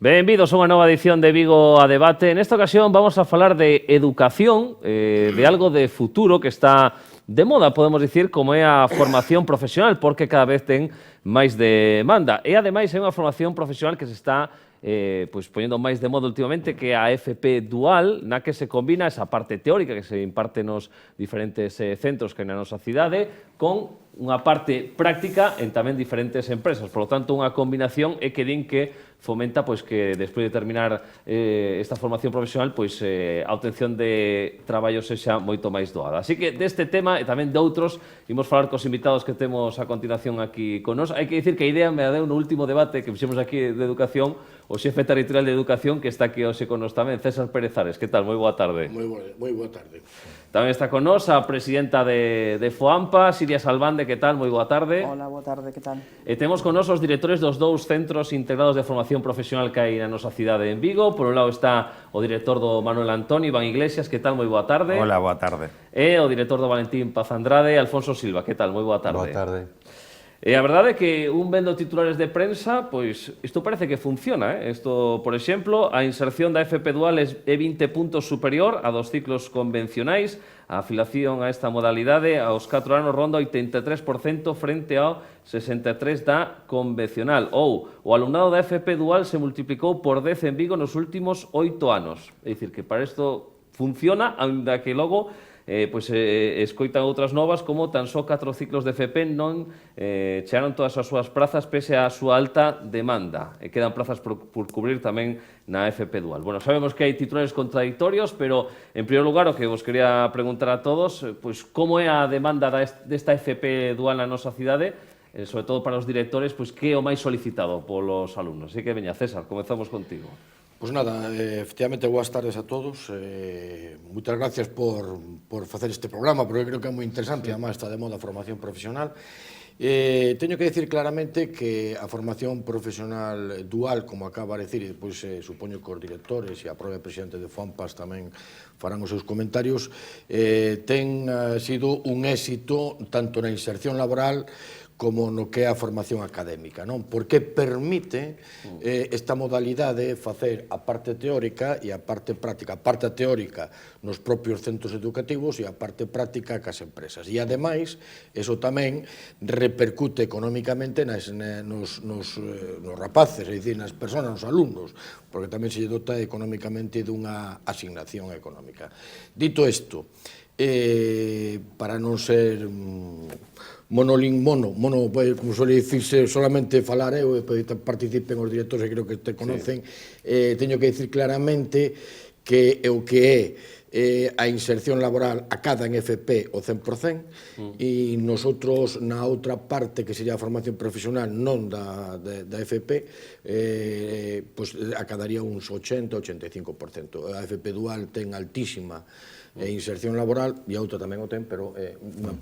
Benvidos a unha nova edición de Vigo a Debate. Nesta ocasión vamos a falar de educación, de algo de futuro que está de moda, podemos dicir, como é a formación profesional, porque cada vez ten máis demanda. E, ademais, é unha formación profesional que se está poñendo máis de moda últimamente, que é a FP Dual, na que se combina esa parte teórica que se imparte nos diferentes centros que hai na nosa cidade, con unha parte práctica en tamén diferentes empresas. Por lo tanto, unha combinación é que din que fomenta pois que despois de terminar esta formación profesional pois a obtención de traballo sexa moito máis doada. Así que deste tema e tamén de outros imos falar cos invitados que temos a continuación aquí con nós. Hai que dicir que a idea me a deu no último debate que fixemos aquí de educación o xefe territorial de educación que está aquí hoxe con nós tamén, César Pérez Ares. Que tal? Moi boa tarde. Moi boa tarde. Tamén está con nós a presidenta de FOAMPA, Siria Salvande. Que tal? Moi boa tarde. Hola, boa tarde, que tal? E temos con nós os directores dos dous centros integrados de formación profesional que hai na nosa cidade en Vigo. Por un lado está o director do Manuel Antoni, Iván Iglesias. Que tal? Moi boa tarde. Hola, boa tarde. E o director do Valentín Paz Andrade, Alfonso Silva. Que tal? Moi boa tarde. Boa tarde. E a verdade é que un vendo titulares de prensa, pois isto parece que funciona, Isto, por exemplo, a inserción da FP Dual é 20 puntos superior a dos ciclos convencionais. A afiliación a esta modalidade aos 4 anos ronda 83% frente ao 63% da convencional. Ou o alumnado da FP Dual se multiplicou por 10 en Vigo nos últimos 8 anos. É dicir, que para isto funciona, aínda que logo escoitan outras novas como tan só 4 ciclos de FP non chegaron todas as súas prazas pese á súa alta demanda e quedan plazas por cubrir tamén na FP Dual. Bueno, sabemos que hai titulares contradictorios, pero en primeiro lugar o que vos quería preguntar a todos, pois como é a demanda desta FP Dual na nosa cidade, sobre todo para os directores, pois que é o máis solicitado polos alumnos. Así que veña, César, comezamos contigo. Pois nada, efectivamente, boas tardes a todos. Moitas gracias por facer este programa, porque creo que é moi interesante, además está de moda a formación profesional. Teño que decir claramente que a formación profesional dual, como acaba de decir, e depois supoño que os directores e a propia presidente de FOAMPAS tamén farán os seus comentarios, ten sido un éxito tanto na inserción laboral como no que é a formación académica, non? Porque permite esta modalidade facer a parte teórica e a parte práctica. A parte teórica nos propios centros educativos e a parte práctica cas empresas. E, ademais, eso tamén repercute económicamente nos rapaces, é dicir, nas personas, nos alumnos, porque tamén se lle dota económicamente dunha asignación económica. Dito isto, para non ser mono, como suele dicirse, solamente falar eu e participen os directores que creo que te conocen, teño que dicir claramente que o que é a inserción laboral acada en FP o 100% e nosotros na outra parte que sería a formación profesional non da FP acadaría uns 80-85%. A FP Dual ten altísima inserción laboral e a outra tamén o ten, pero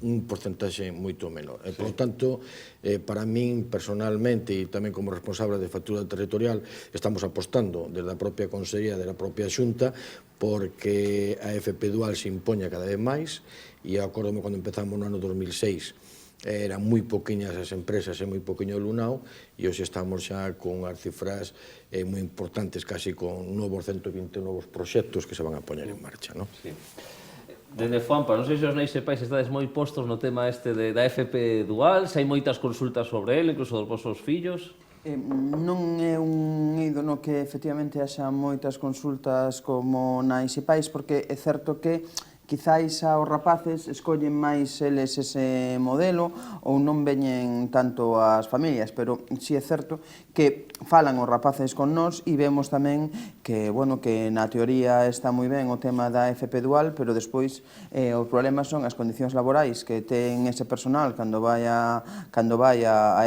un porcentaxe moito menor. Por lo tanto, para min personalmente e tamén como responsable de factura territorial estamos apostando desde a propia Consellería, desde a propia Xunta, porque a FP Dual se impoña cada vez máis e acórdome cando empezamos no ano 2006 eran moi poquinhas as empresas e moi poquinho o alumnado e hoxe estamos xa con as cifras moi importantes, casi con novos 120 novos proxectos que se van a poñer en marcha, non? Sí. Dende FOAMPA, non sei se os neis e pais estades moi postos no tema este da FP Dual, se hai moitas consultas sobre ele, incluso dos vosos fillos. Non é un eido no que efectivamente haxa moitas consultas como nais e pais, porque é certo que quizáis aos rapaces escollen máis eles ese modelo ou non veñen tanto as familias, pero si é certo que falan os rapaces con nós e vemos tamén que, bueno, que na teoría está moi ben o tema da FP Dual, pero despois os problemas son as condicións laborais que ten ese personal cando vai a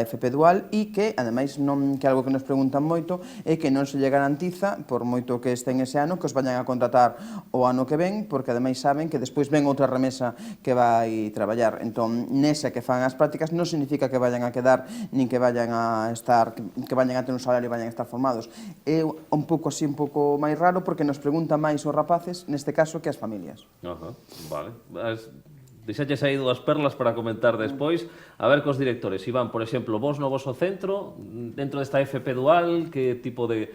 FP Dual e que, ademais, que algo que nos preguntan moito é que non se lle garantiza, por moito que este en ese ano, que os vayan a contratar o ano que ven, porque ademais saben que despois ven outra remesa que vai traballar. Entón, nesa que fan as prácticas non significa que vayan a quedar nin que vayan a estar, que vayan a ter un salario e vayan a estar formados. É un pouco así, un pouco máis raro, porque nos preguntan máis os rapaces, neste caso, que as familias. Vale. Deixaches aí dúas perlas para comentar despois. A ver cos directores. Iván, por exemplo, vos no voso centro, dentro desta FP Dual, que tipo de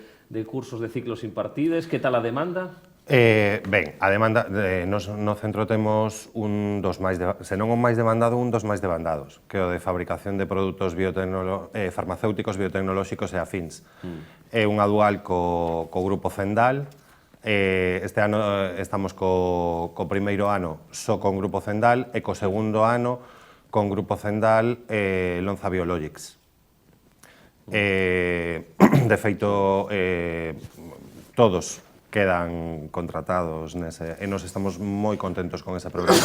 cursos de ciclos impartides, que tal a demanda? Ben, a demanda, no centro temos un dos máis, senón o máis demandado, un dos máis demandados, que é o de fabricación de produtos farmacéuticos, biotecnolóxicos e afins. É unha dual co grupo Cendal. Este ano estamos co primeiro ano só con grupo Cendal e co segundo ano con grupo Cendal Lonza Biologics. De feito, todos quedan contratados nese, e nos estamos moi contentos con ese programa.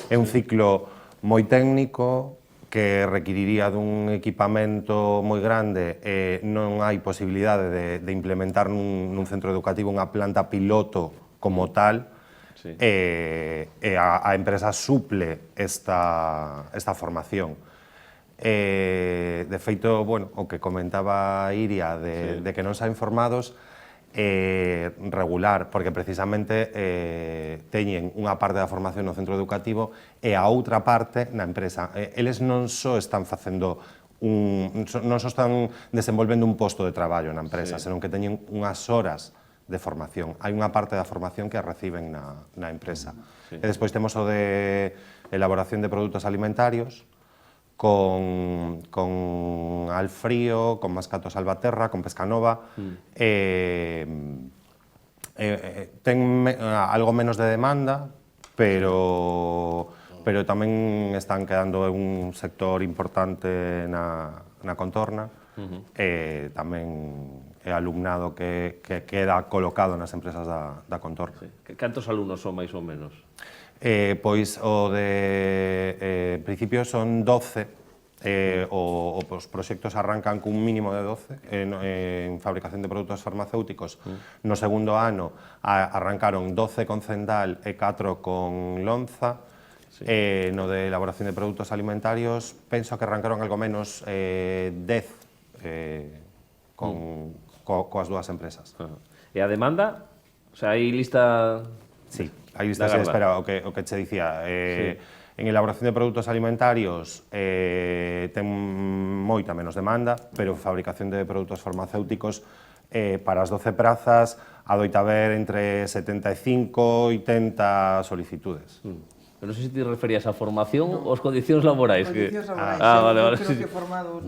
É un ciclo moi técnico que requiriría dun equipamento moi grande e non hai posibilidade de implementar nun centro educativo unha planta piloto como tal, e a empresa suple esta formación. De feito, bueno, o que comentaba Iria de que non saen formados, regular, porque precisamente teñen unha parte da formación no centro educativo e a outra parte na empresa. Eles non só están facendo non só están desenvolvendo un posto de traballo na empresa, senón que teñen unhas horas de formación. Hai unha parte da formación que a reciben na empresa. E despois temos o de elaboración de produtos alimentarios, con Alfrío, con Mascato Salvaterra, con Pescanova. Ten algo menos de demanda, pero tamén están quedando un sector importante na contorna. Tamén é alumnado que queda colocado nas empresas da contorna. Cantos alumnos son máis ou menos? Pois o de principio son 12, os proxectos arrancan cun mínimo de 12 en fabricación de produtos farmacéuticos. No segundo ano arrancaron 12 con Cendal e 4 con Lonza. No de elaboración de produtos alimentarios penso que arrancaron algo menos 10 coas dúas empresas. E a demanda? O sea, hai lista... Sí, hai listas de espera, o que che dicía. En elaboración de produtos alimentarios ten moita menos demanda, pero fabricación de produtos farmacéuticos para as 12 prazas adoita haber entre 75 e 80 solicitudes. Non sei se te referías a formación ou as condicións laborais. Condicións laborais, vale. Creo que formados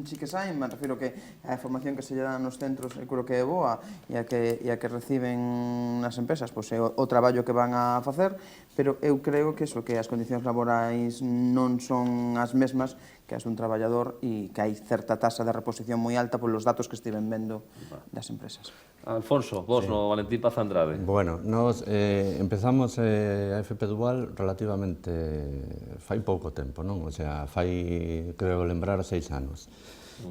sí que saen, me refiro que a formación que se lle dan nos centros creo que é boa e a que reciben nas empresas, pois é o traballo que van a facer, pero eu creo que as condicións laborais non son as mesmas que as dun traballador e que hai certa tasa de reposición moi alta polos datos que estiven vendo das empresas. Alfonso, vos no Valentín Paz Andrade. Bueno, nos empezamos a FP Dual relativamente fai pouco tempo, non? O sea, fai, creo, lembrar 6 anos.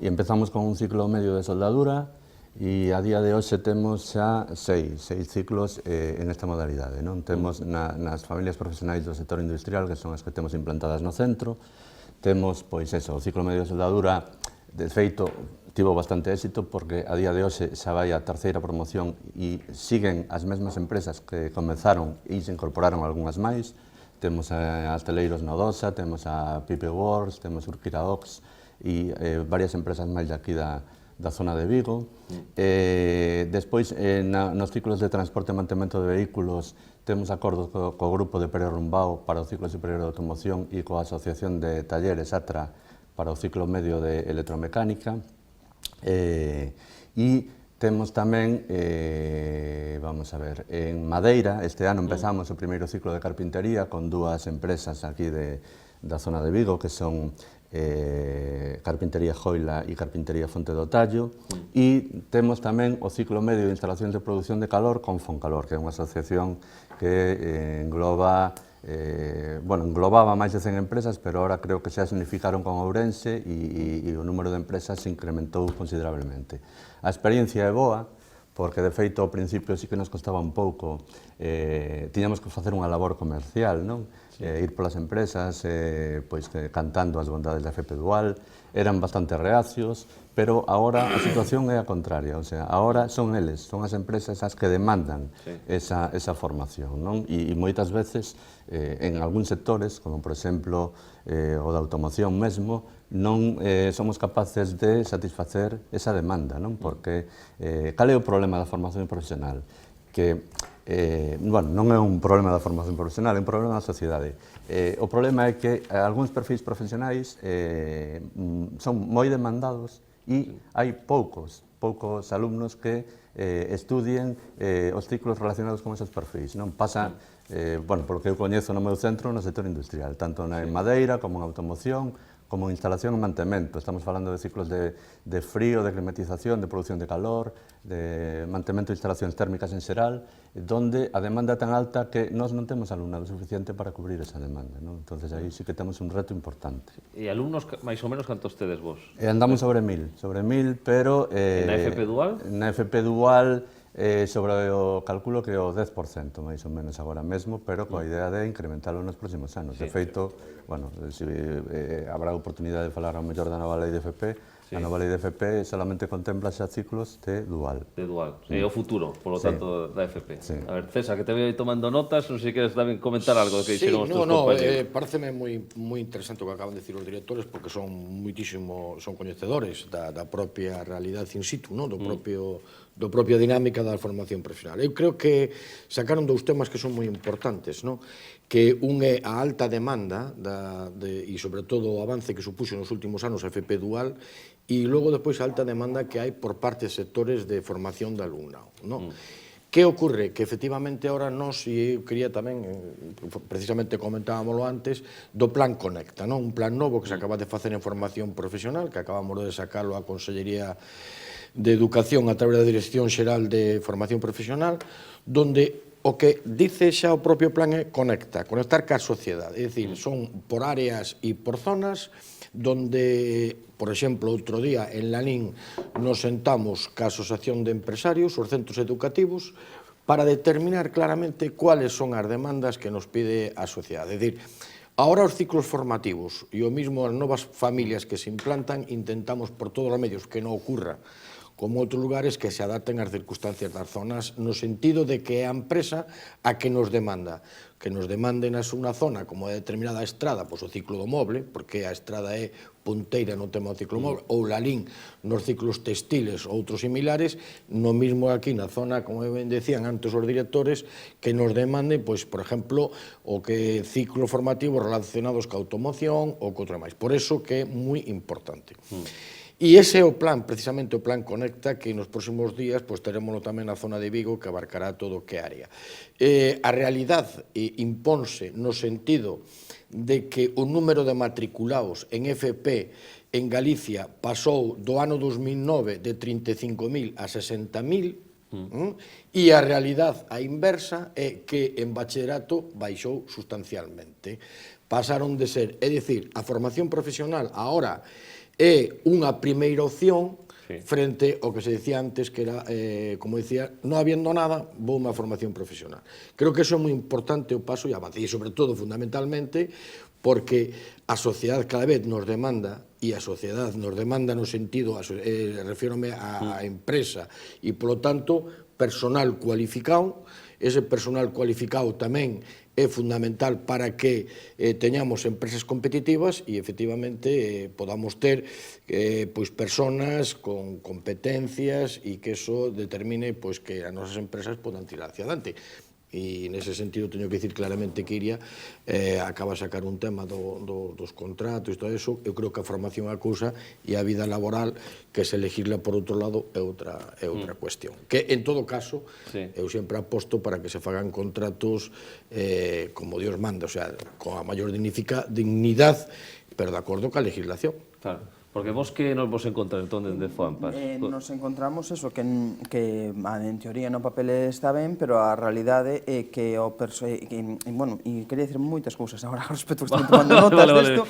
E empezamos con un ciclo medio de soldadura e a día de hoxe temos xa 6 ciclos en esta modalidade, non? Temos nas familias profesionais do sector industrial, que son as que temos implantadas no centro, temos, pois eso, o ciclo medio de soldadura, de feito, tivo bastante éxito porque a día de hoxe xa vai a terceira promoción e siguen as mesmas empresas que comezaron e se incorporaron algunhas máis. Temos a Asteleiros Nodosa, temos a Pipe Wars, temos Urquiraox e varias empresas máis de aquí da zona de Vigo. Despois, nos ciclos de transporte e mantemento de vehículos, temos acordos co grupo de Pérez Rumbao para o ciclo superior de automoción e coa Asociación de Talleres ATRA para o ciclo medio de electromecánica. E temos tamén, vamos a ver, en Madeira, este ano empezamos o primeiro ciclo de carpintería con dúas empresas aquí da zona de Vigo, que son Carpintería Joila e Carpintería Fonte do Tallo, e temos tamén o ciclo medio de instalacións de produción de calor con Foncalor, que é unha asociación que englobaba máis de 100 empresas, pero ahora creo que xa se unificaron con Ourense e o número de empresas se incrementou considerablemente. A experiencia é boa, porque de feito ao principio sí que nos costaba un pouco tiñamos que facer unha labor comercial, non? Ir polas empresas, pois, cantando as bondades da FP Dual, eran bastante reacios, pero agora a situación é a contraria, o sea, agora son eles, son as empresas as que demandan esa formación, non? E moitas veces, en algúns sectores, como por exemplo o da automoción mesmo, non somos capaces de satisfacer esa demanda, non? Porque cal é o problema da formación profesional? Que, bueno, non é un problema da formación profesional, é un problema da sociedade. O problema é que algúns perfis profesionais son moi demandados e hai poucos alumnos que estudien os ciclos relacionados con esos perfis, non? Pasa, bueno, polo que eu coñezo no meu centro, no sector industrial, tanto na madeira como en automoción, como instalación e mantemento. Estamos falando de ciclos de frío, de climatización, de producción de calor, de mantemento de instalacións térmicas en xeral, donde a demanda é tan alta que nós non temos alumnado suficiente para cubrir esa demanda, non? Entonces, aí sí que temos un reto importante. E alumnos, máis ou menos, cantos tedes vos? Andamos sobre 1000, pero... Na FP Dual? Na FP Dual, sobre o cálculo que o 10%, máis ou menos agora mesmo, pero coa idea de incrementalo nos próximos anos. De feito, bueno, habrá oportunidade de falar ao mellor da nova lei de FP. A nova lei de FP solamente contempla xa ciclos de dual. De dual, é o futuro, polo tanto, da FP. A ver, César, que te veo aí tomando notas, non sei se queres tamén comentar algo que hicieron os teus compañeros. Pareceme moi interesante o que acaban de decir os directores, porque son coñecedores da propia realidade in situ, do propia dinámica da formación profesional. Eu creo que sacaron dous temas que son moi importantes, que un é a alta demanda e, sobre todo, o avance que supuxo nos últimos anos a FP Dual, e logo depois a alta demanda que hai por parte de sectores de formación de alumnado. Que ocorre? Que efectivamente ahora nós, e eu quería tamén, precisamente comentábamoslo antes, do Plan Conecta, un plan novo que se acaba de facer en formación profesional, que acabamos de sacarlo a Consellería de Educación a través da Dirección Xeral de Formación Profesional, donde o que dice xa o propio plan é conectar ca sociedade, é dicir, son por áreas e por zonas, donde, por exemplo, outro día en Lalín nos sentamos ca Asociación de Empresarios, os centros educativos, para determinar claramente cuáles son as demandas que nos pide a sociedade. É dicir, agora os ciclos formativos e o mismo as novas familias que se implantan, intentamos por todos os medios que non ocurra como outros lugares, que se adapten ás circunstancias das zonas, no sentido de que é a empresa a que nos demanda. Que nos demanden unha zona como é determinada estrada, pois o ciclo do moble, porque a estrada é punteira no tema do ciclo do moble, ou Lalín nos ciclos textiles ou outros similares, no mismo aquí na zona, como ben decían antes os directores, que nos demanden, pois, por exemplo, o que ciclos formativos relacionados ca automoción ou co outro máis. Por eso que é moi importante. E ese é o plan, precisamente o plan Conecta, que nos próximos días terémoslo tamén na zona de Vigo, que abarcará todo o que área. A realidade impónse no sentido de que o número de matriculados en FP en Galicia pasou do ano 2009 de 35.000 a 60.000, e a realidade a inversa é que en bachillerato baixou sustancialmente. Pasaron de ser, é dicir, a formación profesional agora é unha primeira opción frente ao que se decía antes, que era, como decía, non habiendo nada, vou unha formación profesional. Creo que iso é moi importante o paso e avance, e sobre todo, fundamentalmente, porque a sociedade cada vez nos demanda, e a sociedade nos demanda no sentido, refírome á empresa, e, polo tanto, personal cualificado. Ese personal cualificado tamén é fundamental para que teñamos empresas competitivas e, efectivamente, podamos ter persoas con competencias e que eso determine que as nosas empresas podan tirar hacia adelante. E nese sentido teño que dicir claramente que Iria acaba de sacar un tema dos contratos e todo eso. Eu creo que a formación é a cousa e a vida laboral, que se legisla por outro lado, é outra cuestión. Que, en todo caso, eu sempre aposto para que se fagan contratos como Dios manda, o sea, con a maior dignidade, pero de acordo ca legislación. Claro. Porque vos que nos vos encontrar entón dende Foampas? Nos encontramos eso, que en teoría no papel está ben, pero a realidade é que bueno, e quería dicir moitas cousas agora ao respecto que estou tomando notas desto.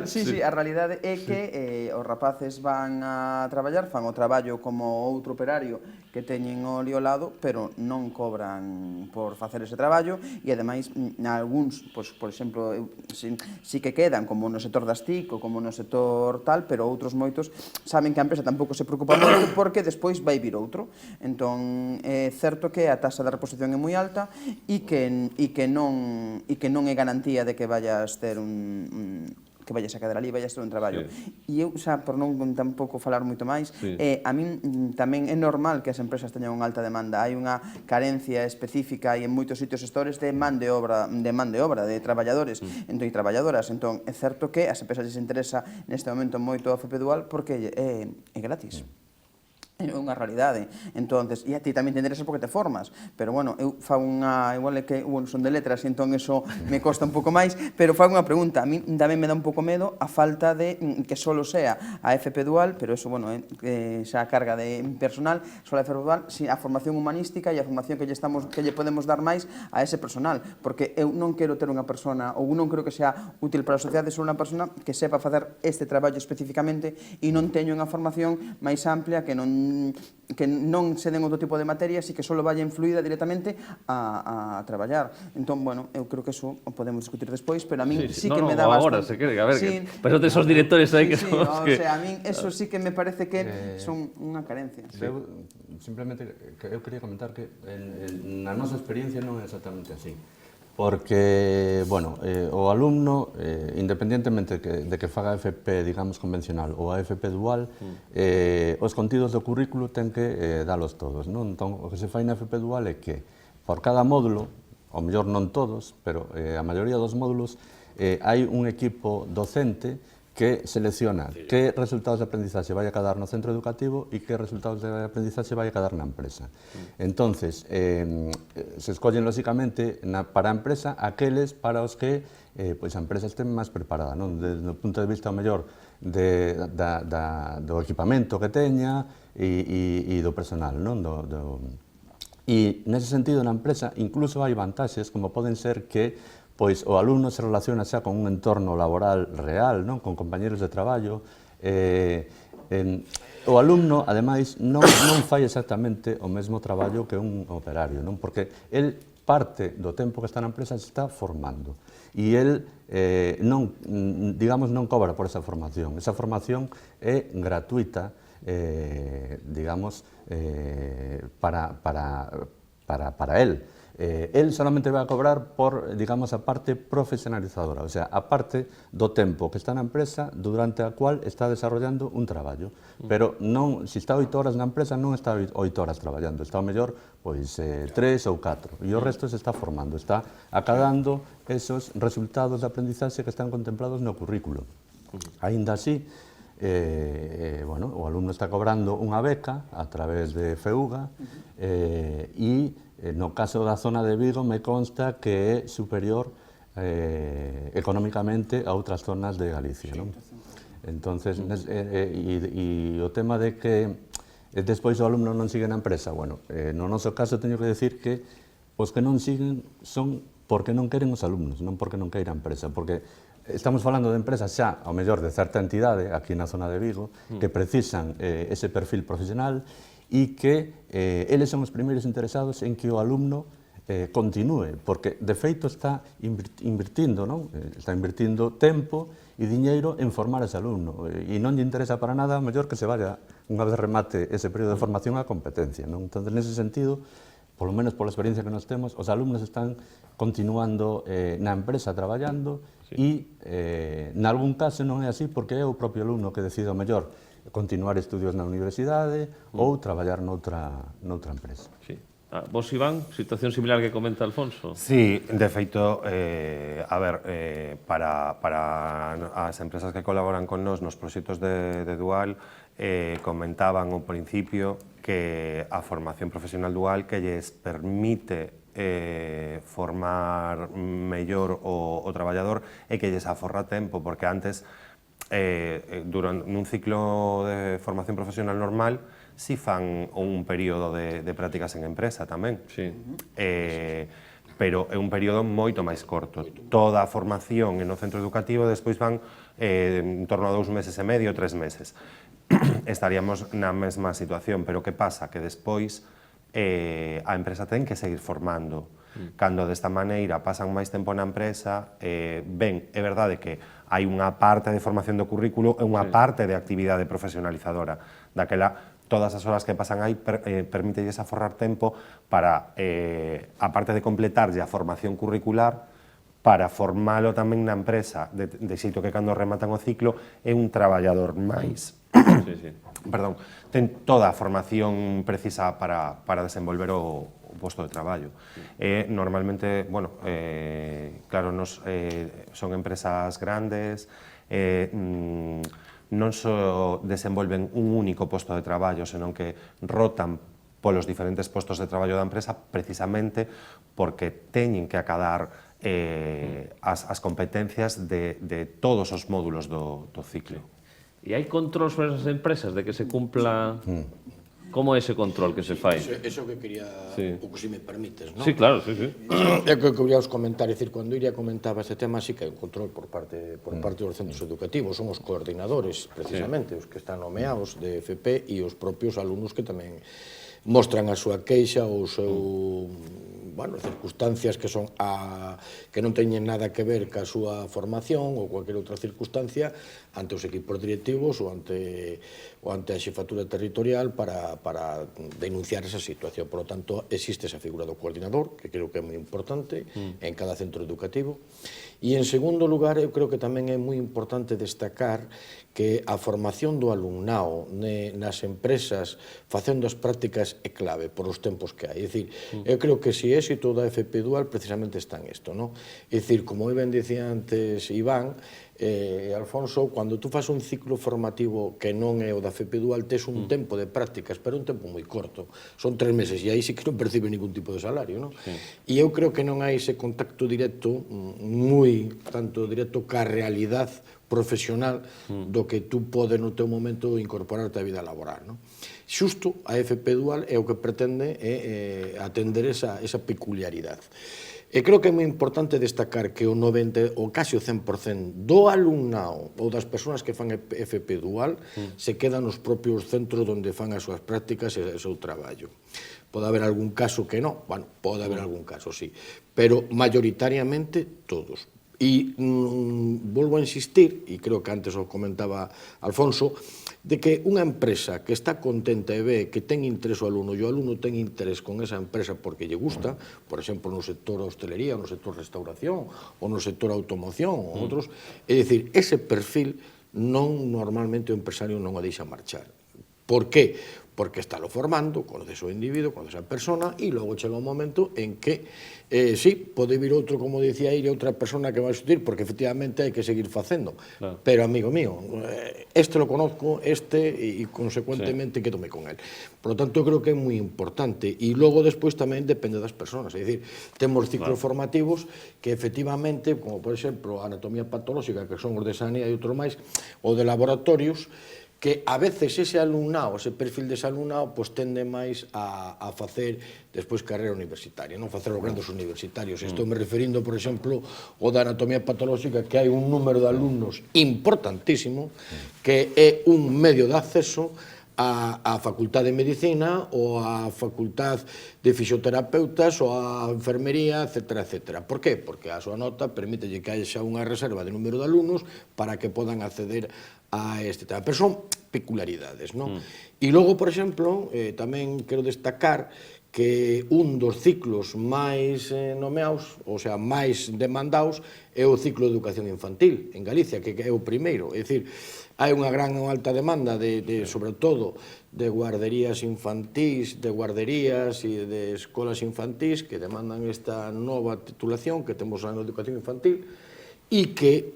Sí, a realidade é que os rapaces van a traballar, fan o traballo como outro operario que teñen o lío ao lado, pero non cobran por facer ese traballo e ademais algúns, por exemplo, sí que quedan como no sector das TIC ou como no sector tal, pero outros moitos saben que a empresa tampouco se preocupa moito porque despois vai vir outro. Entón, é certo que a taxa de reposición é moi alta e que non é garantía de que vayas ter que vayas a quedar ali, vayas ter un traballo. E eu, xa, por non tampouco falar moito máis, a min tamén é normal que as empresas teñan unha alta demanda. Hai unha carencia específica e en moitos sitios sectores de man de obra, de traballadores e traballadoras. Entón, é certo que as empresas les interesa neste momento moito a FP Dual porque é gratis. É unha realidade. Entonces, e a ti tamén te interesa porque te formas, pero bueno, eu fago unha, igual é que son de letras e entón eso me costa un pouco máis, pero fago unha pregunta, a mí tamén me dá un pouco medo a falta de que solo sea a FP Dual, pero eso, bueno, xa a carga de personal, só a FP Dual, si a formación humanística e a formación que lle podemos dar máis a ese personal, porque eu non quero ter unha persona, ou non creo que sea útil para a sociedade ser unha persona que sepa facer este traballo especificamente e non teño unha formación máis amplia que non se den outro tipo de materias e que só vaya influída directamente a traballar. Entón, bueno, eu creo que eso o podemos discutir despois, pero a min sí que me dá bastante... Agora, se quere, a ver, pero esos directores aí que son... O sea, a min eso sí que me parece que son unha carencia. Simplemente, eu quería comentar que na nosa experiencia non é exactamente así. Porque, bueno, o alumno, independentemente de que faga FP, digamos, convencional ou a FP Dual, os contidos do currículo ten que dalos todos, non? Entón, o que se fai na FP Dual é que, por cada módulo, ao mellor non todos, pero a maioría dos módulos, hai un equipo docente que selecciona que resultados de aprendizaxe vai a quedar no centro educativo e que resultados de aprendizaxe vai a quedar na empresa. Entonces, se escollen, lóxicamente, para a empresa aqueles para os que a empresa este máis preparada, desde o punto de vista, ao mellor, do equipamento que teña e do personal. E, nese sentido, na empresa, incluso hai vantaxes, como poden ser que pois o alumno se relaciona xa con un entorno laboral real, con compañeros de traballo. O alumno, ademais, non fai exactamente o mesmo traballo que un operario, porque el parte do tempo que está na empresa se está formando e el non cobra por esa formación. Esa formación é gratuita, digamos, para el. Él solamente vai a cobrar por, digamos, a parte profesionalizadora, o sea, a parte do tempo que está na empresa durante a cual está desarrollando un traballo. Pero non, se está 8 horas na empresa, non está 8 horas traballando, está ao mellor, pois, 3 ou 4, e o resto se está formando, está acadando esos resultados de aprendizaxe que están contemplados no currículo. Aínda así, bueno, o alumno está cobrando unha beca a través de FEUGA e no caso da zona de Vigo me consta que é superior económicamente a outras zonas de Galicia. Entonces, e o tema de que despois o alumno non sigue na empresa, bueno, no noso caso teño que decir que os que non siguen son porque non queren os alumnos, non porque non queira a empresa, porque estamos falando de empresas xa, ao mellor, de certa entidade, aquí na zona de Vigo, que precisan ese perfil profesional e que eles son os primeiros interesados en que o alumno continúe, porque de feito está invirtindo, está invirtindo tempo e diñeiro en formar ese alumno e non lle interesa para nada, mellor que se vaya unha vez remate ese período de formación á competencia. Entón, nese sentido, polo menos pola experiencia que nos temos, os alumnos están continuando na empresa traballando e nalgún caso non é así porque é o propio alumno que decide o mellor continuar estudios na universidade ou traballar noutra empresa. Sí. Vos, Iván, situación similar que comenta Alfonso? Sí, de feito, a ver, para as empresas que colaboran con nós nos proxectos de Dual, comentaban ao principio que a formación profesional dual que lles permite formar mellor o traballador e que lles aforra tempo, porque antes durante un ciclo de formación profesional normal si fan un período de prácticas en empresa tamén. Sí. Pero é un período moito máis corto. Toda a formación no centro educativo despois van en torno a 2 meses e medio, 3 meses. Estaríamos na mesma situación, pero que pasa? Que despois a empresa ten que seguir formando. Cando desta maneira pasan máis tempo na empresa, ben, é verdade que hai unha parte de formación do currículo e unha parte de actividade profesionalizadora. Daquela, todas as horas que pasan aí permítelles aforrar tempo para, a parte de completarlle a formación curricular, para formalo tamén na empresa, de xeito que cando rematan o ciclo é un traballador máis. Perdón, ten toda a formación precisa para desenvolver o posto de traballo. Normalmente, bueno, claro, son empresas grandes, non só desenvolven un único posto de traballo, senón que rotan polos diferentes postos de traballo da empresa precisamente porque teñen que acadar as competencias de todos os módulos do ciclo. E hai control sobre esas empresas de que se cumpla... Como é ese control que se fai? Eso que quería, un pouco, se me permites, non? Sí, claro, sí, sí. É que quería os comentar, é dicir, cando Iria comentaba este tema, sí que hai un control por parte dos centros educativos, son os coordinadores, precisamente, os que están nomeados de FP e os propios alumnos que tamén mostran a súa queixa ou o seu, bueno, circunstancias que son que non teñen nada que ver ca súa formación ou cualquier outra circunstancia ante os equipos directivos ou ante a xefatura territorial para denunciar esa situación. Por lo tanto, existe esa figura do coordinador, que creo que é moi importante en cada centro educativo. E, en segundo lugar, eu creo que tamén é moi importante destacar que a formación do alumnado nas empresas facendo as prácticas é clave por os tempos que hai. É dicir, eu creo que se éxito da FP Dual precisamente está en isto, non? É dicir, como ben dicía antes Iván, Alfonso, cando tú fas un ciclo formativo que non é o da FP Dual, tes un tempo de prácticas, pero un tempo moi corto. Son 3 meses e aí sí que non percibe ningún tipo de salario, non? E eu creo que non hai ese contacto directo, tanto directo ca realidad profesional do que tú podes no teu momento incorporarte á vida laboral, non? Xusto a FP Dual é o que pretende atender esa peculiaridade. E creo que é moi importante destacar que o 90, ou casi o 100% do alumnado ou das persoas que fan FP Dual se quedan nos propios centros onde fan as súas prácticas e o seu traballo. Pode haber algún caso que non, bueno, pode haber algún caso, sí, pero mayoritariamente todos. E volvo a insistir, e creo que antes o comentaba Alfonso, de que unha empresa que está contenta e ve que ten interés o alumno e o alumno ten interés con esa empresa porque lle gusta, por exemplo, no sector hostelería, no sector restauración, ou no sector automoción, ou outros, é dicir, ese perfil normalmente o empresario non o deixa marchar. Por qué? Porque está lo formando, conoces o individuo, conoces a persona, e logo chega un momento en que, sí, pode vir outro, como dicía Iria, outra persona que vai a sustituir, porque efectivamente hai que seguir facendo. Claro. Pero, amigo mío, este lo conozco, e consecuentemente quédome con él. Por lo tanto, eu creo que é moi importante. E logo, despois, tamén depende das persoas. É dicir, temos ciclos formativos que, efectivamente, como, por exemplo, a anatomía patolóxica, que son os de sanidade e outros máis, ou de laboratorios, que a veces ese alumnado, ese perfil dese alumnado, pois tende máis a facer despois carreira universitaria, non facer os grandes universitarios. Estou me referindo, por exemplo, ao da anatomía patolóxica, que hai un número de alumnos importantísimo, que é un medio de acceso a Facultade de Medicina ou a Facultade de Fisioterapeutas ou a Enfermería, etc. etc. Por qué? Porque a súa nota permítelle que haxa unha reserva de número de alumnos para que podan acceder a este tema. Pero son peculiaridades, non? E logo, por exemplo, tamén quero destacar que un dos ciclos máis nomeados, ou sea, máis demandados, é o ciclo de educación infantil en Galicia, que é o primeiro. É dicir, hai unha gran alta demanda, sobre todo, de guarderías infantís, de guarderías e de escolas infantís que demandan esta nova titulación que temos na educación infantil e que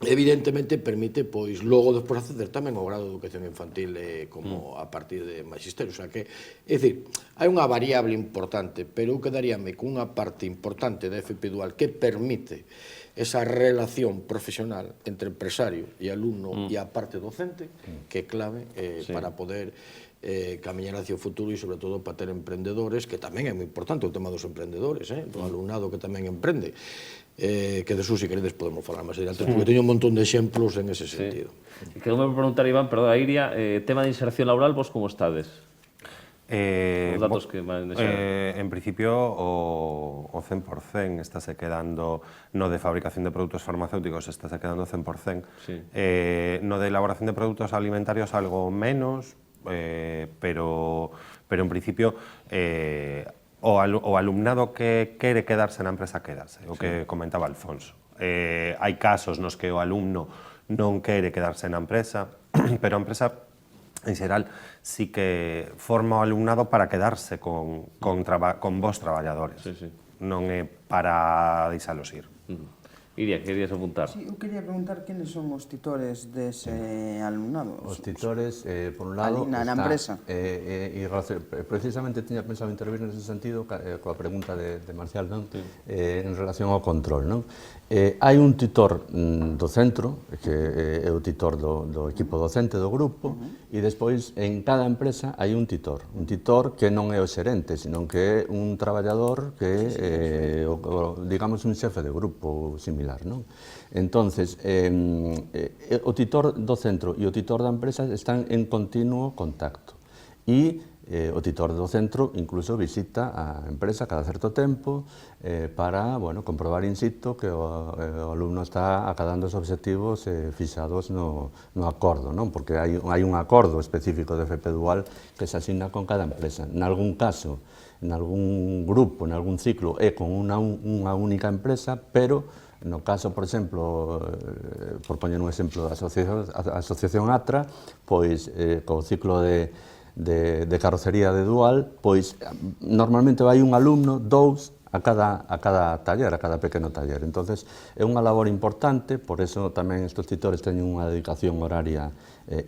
evidentemente permite pois logo despois acceder tamén ao grado de educación infantil como a partir de magisterio, o sea que, é dicir, hai unha variable importante, pero eu quedaríame con unha parte importante da FP Dual que permite esa relación profesional entre empresario e alumno e a parte docente que é clave para poder camiñar hacia o futuro e sobre todo para ter emprendedores, que tamén é moi importante o tema dos emprendedores, do alumnado que tamén emprende, que de eso, si queredes, podemos falar máis adiante, porque teño un montón de exemplos en ese sentido. Quero me preguntar, Iván, perdón, Iria, tema de inserción laboral, vos como estades? Os datos que manexaron. En principio, o 100% estáse quedando, no de fabricación de produtos farmacéuticos, estáse quedando 100%. Sí. No de elaboración de productos alimentarios, algo menos, pero en principio o alumnado que quere quedarse na empresa quedase, o que comentaba Alfonso. Hai casos nos que o alumno non quere quedarse na empresa, pero a empresa en xeral sí que forma o alumnado para quedarse con vos traballadores. Non é para deixalos ir. Iria, querías apuntar? Sí, eu quería preguntar quenes son os titores dese alumnado. Os titores, por un lado, na empresa. Precisamente tiña pensado intervir nese sentido coa pregunta de Marcial, non? En relación ao control, non? Hai un titor do centro, que é o titor do equipo docente do grupo, e despois en cada empresa hai un titor que non é o xerente, sino que é un traballador que é, digamos, un xefe de grupo similar, non? Entonces, o titor do centro e o titor da empresa están en continuo contacto e o titor do centro incluso visita a empresa cada certo tempo para, bueno, comprobar in situ que o alumno está acadando os obxectivos fixados no acordo, non? Porque hai un acordo específico de FP Dual que se asigna con cada empresa. En algún caso, en algún grupo, en algún ciclo, é con unha única empresa, pero no caso, por exemplo, por poñer un exemplo da Asociación Atra, pois co ciclo de carrocería de Dual, pois normalmente vai un alumno, dous, a cada taller, a cada pequeno taller. Entonces, é unha labor importante, por eso tamén estes titores teñen unha dedicación horaria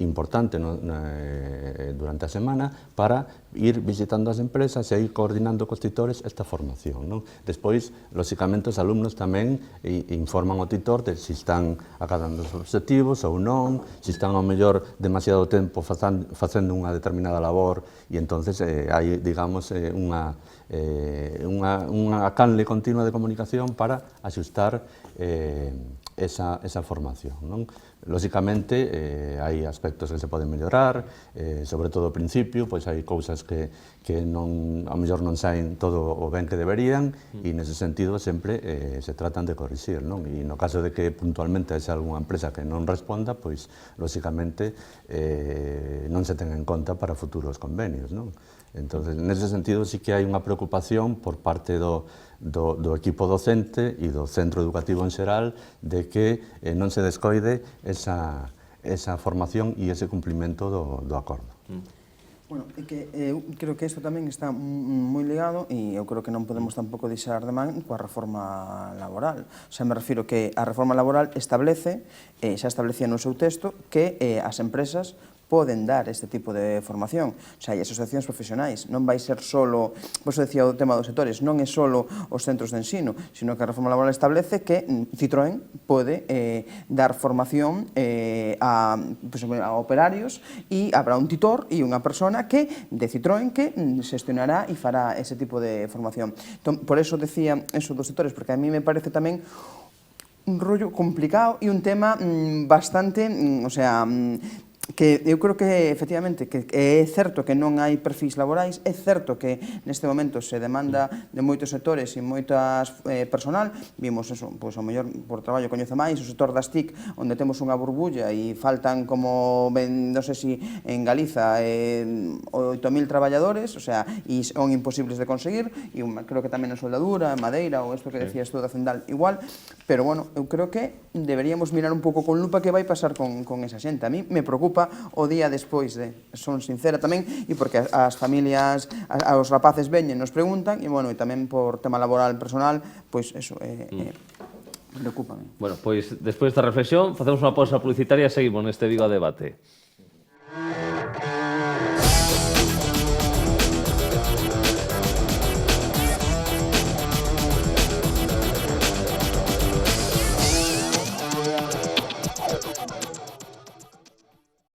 importante durante a semana para ir visitando as empresas e ir coordinando cos titores esta formación, non? Despois, lóxicamente, os alumnos tamén informan ao titor de se están acadando os obxectivos ou non, se están ao mellor demasiado tempo facendo unha determinada labor e entonces hai, digamos, unha canle continua de comunicación para axustar esa formación, non? Lóxicamente, hai aspectos que se poden mellorar, sobre todo ao principio, pois hai cousas que ao mellor non saen todo o ben que deberían e nese sentido sempre se tratan de corrixir, non? E no caso de que puntualmente haxa algunha empresa que non responda, pois lóxicamente non se ten en conta para futuros convenios, non? Entonces, nese sentido, sí que hai unha preocupación por parte do equipo docente e do centro educativo en xeral de que non se descoide esa formación e ese cumplimento do acordo. Bueno, é que eu creo que isto tamén está moi ligado e eu creo que non podemos tampouco deixar de man coa reforma laboral. O sea, me refiro que a reforma laboral establece, xa establecía no seu texto, que as empresas poden dar este tipo de formación. O sea, hai asociacións profesionais, non vai ser solo, vos decía o tema dos sectores, non é solo os centros de ensino, sino que a reforma laboral establece que Citroën pode dar formación a operarios e habrá un titor e unha persona que de Citroën que xestionará e fará ese tipo de formación. Entón, por eso decía eso dos sectores, porque a mí me parece tamén un rollo complicado e un tema bastante, o sea, que eu creo que, efectivamente, que é certo que non hai perfis laborais, é certo que neste momento se demanda de moitos sectores e moitas personal, vimos eso, pois ao mellor por traballo coñece máis, o sector das TIC, onde temos unha burbulla e faltan como, non sei si en Galiza, 8.000 traballadores, o sea, e son imposibles de conseguir, e creo que tamén en soldadura, en madeira, ou isto que decías tú da Cendal, igual, pero bueno, eu creo que deberíamos mirar un pouco con lupa que vai pasar con esa xente. A mí me preocupa o día despois son sincera tamén, e porque as familias, os rapaces veñen, nos preguntan, e bueno, e tamén por tema laboral personal, pois eso, Preocúpame. Bueno, pois despois desta reflexión facemos unha pausa publicitaria e seguimos neste Vigo a Debate.